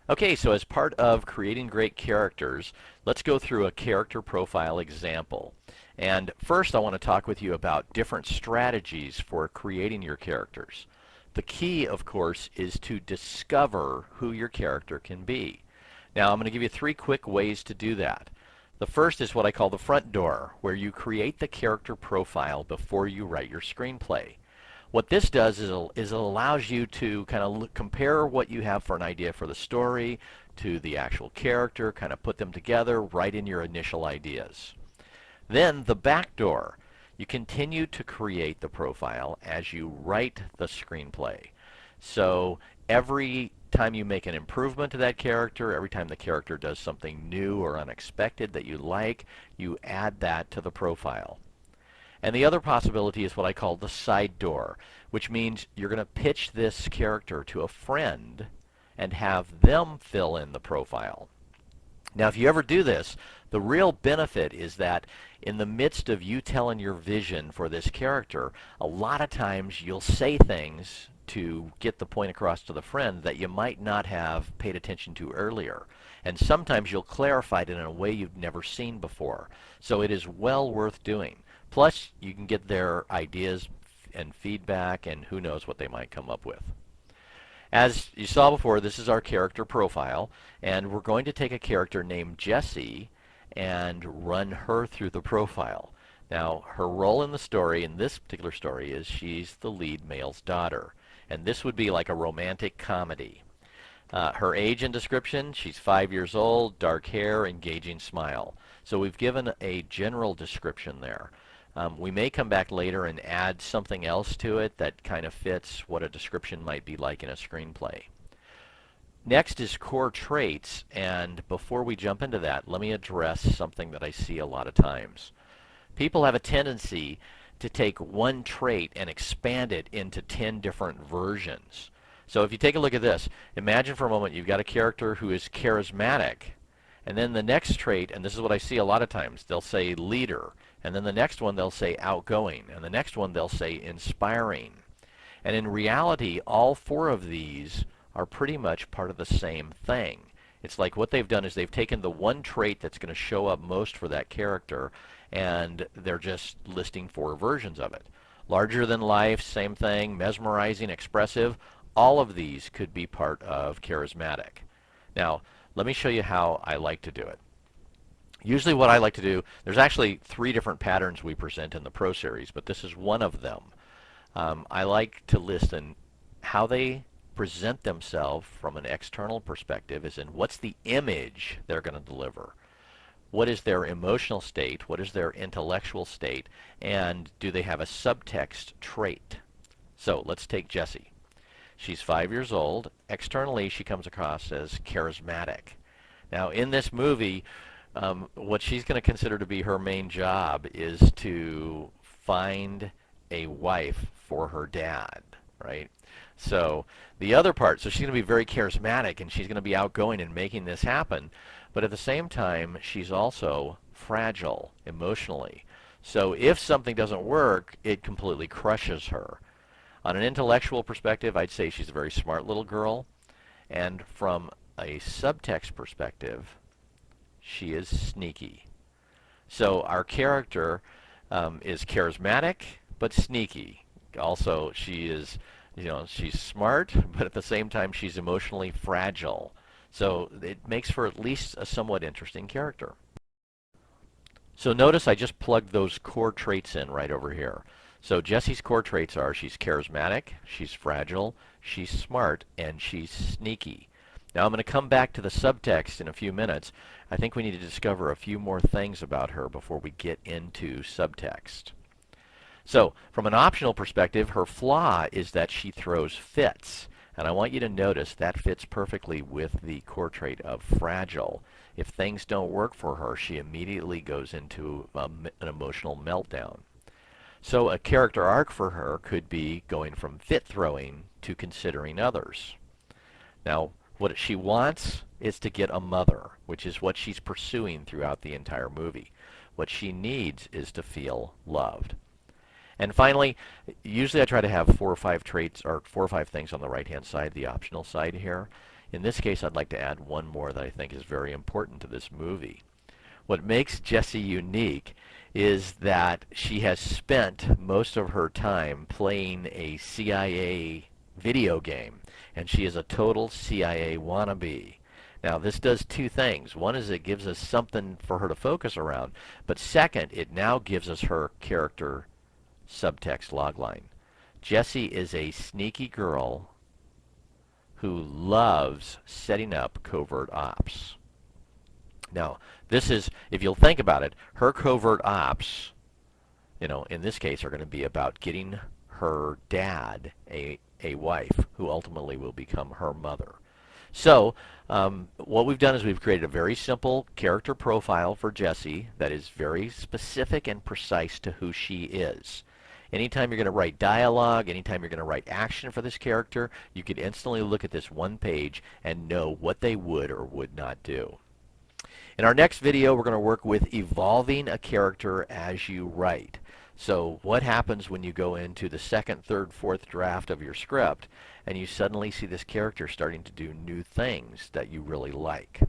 Okay, so as part of creating great characters, let's go through a character profile example. And first I want to talk with you about different strategies for creating your characters. The key, of course, is to discover who your character can be. Now I'm going to give you three quick ways to do that. The first is what I call the front door, where you create the character profile before you write your screenplay. What this does is it allows you to kind of compare what you have for an idea for the story to the actual character, kind of put them together right in your initial ideas. Then the back door. You continue to create the profile as you write the screenplay. So every time you make an improvement to that character, every time the character does something new or unexpected that you like, you add that to the profile. And the other possibility is what I call the side door, which means you're going to pitch this character to a friend and have them fill in the profile. Now, if you ever do this, the real benefit is that in the midst of you telling your vision for this character, a lot of times you'll say things to get the point across to the friend that you might not have paid attention to earlier. And sometimes you'll clarify it in a way you've never seen before. So it is well worth doing. Plus, you can get their ideas and feedback, and who knows what they might come up with. As you saw before, this is our character profile, and we're going to take a character named Jessie and run her through the profile. Now, her role in the story, in this particular story, is she's the lead male's daughter, and this would be like a romantic comedy. Her age and description, she's 5 years old, dark hair, engaging smile. So we've given a general description there. We may come back later and add something else to it that kind of fits what a description might be like in a screenplay. Next is core traits, and before we jump into that, let me address something that I see a lot of times. People have a tendency to take one trait and expand it into 10 different versions. So if you take a look at this, imagine for a moment you've got a character who is charismatic, and then the next trait, and this is what I see a lot of times, they'll say leader, and then the next one they'll say outgoing, and the next one they'll say inspiring. And in reality, all four of these are pretty much part of the same thing. It's like what they've done is they've taken the one trait that's going to show up most for that character, and they're just listing four versions of it. Larger than life, same thing, mesmerizing, expressive, all of these could be part of charismatic. Now, let me show you how I like to do it. Usually what I like to do, there's actually three different patterns we present in the Pro Series, but this is one of them. I like to list in how they present themselves from an external perspective, as in what's the image they're going to deliver. What is their emotional state? What is their intellectual state? And do they have a subtext trait? So let's take Jessie. She's 5 years old. Externally, she comes across as charismatic. Now, in this movie, what she's going to consider to be her main job is to find a wife for her dad, right? So the other part, so she's going to be very charismatic and she's going to be outgoing and making this happen, but at the same time, she's also fragile emotionally. So if something doesn't work, it completely crushes her. On an intellectual perspective, I'd say she's a very smart little girl, and from a subtext perspective, she is sneaky. So our character is charismatic but sneaky. Also, she is, she's smart, but at the same time, she's emotionally fragile. So it makes for at least a somewhat interesting character. So notice I just plugged those core traits in right over here. So Jessie's core traits are she's charismatic, she's fragile, she's smart, and she's sneaky. Now I'm going to come back to the subtext in a few minutes. I think we need to discover a few more things about her before we get into subtext. So from an optional perspective, her flaw is that she throws fits. And I want you to notice that fits perfectly with the core trait of fragile. If things don't work for her, she immediately goes into an emotional meltdown. So a character arc for her could be going from fit throwing to considering others. Now, what she wants is to get a mother, which is what she's pursuing throughout the entire movie. What she needs is to feel loved. And finally, usually I try to have 4 or 5 traits or 4 or 5 things on the right-hand side, the optional side here. In this case, I'd like to add one more that I think is very important to this movie. What makes Jessie unique is that she has spent most of her time playing a CIA video game, and she is a total CIA wannabe. Now, this does two things. One is it gives us something for her to focus around, but second, it now gives us her character subtext logline. Jessie is a sneaky girl who loves setting up covert ops. Now, this is, if you'll think about it, her covert ops, in this case, are going to be about getting her dad a wife who ultimately will become her mother. So, what we've done is we've created a very simple character profile for Jessie that is very specific and precise to who she is. Anytime you're going to write dialogue, anytime you're going to write action for this character, you could instantly look at this one page and know what they would or would not do. In our next video, we're going to work with evolving a character as you write. So what happens when you go into the second, third, fourth draft of your script and you suddenly see this character starting to do new things that you really like?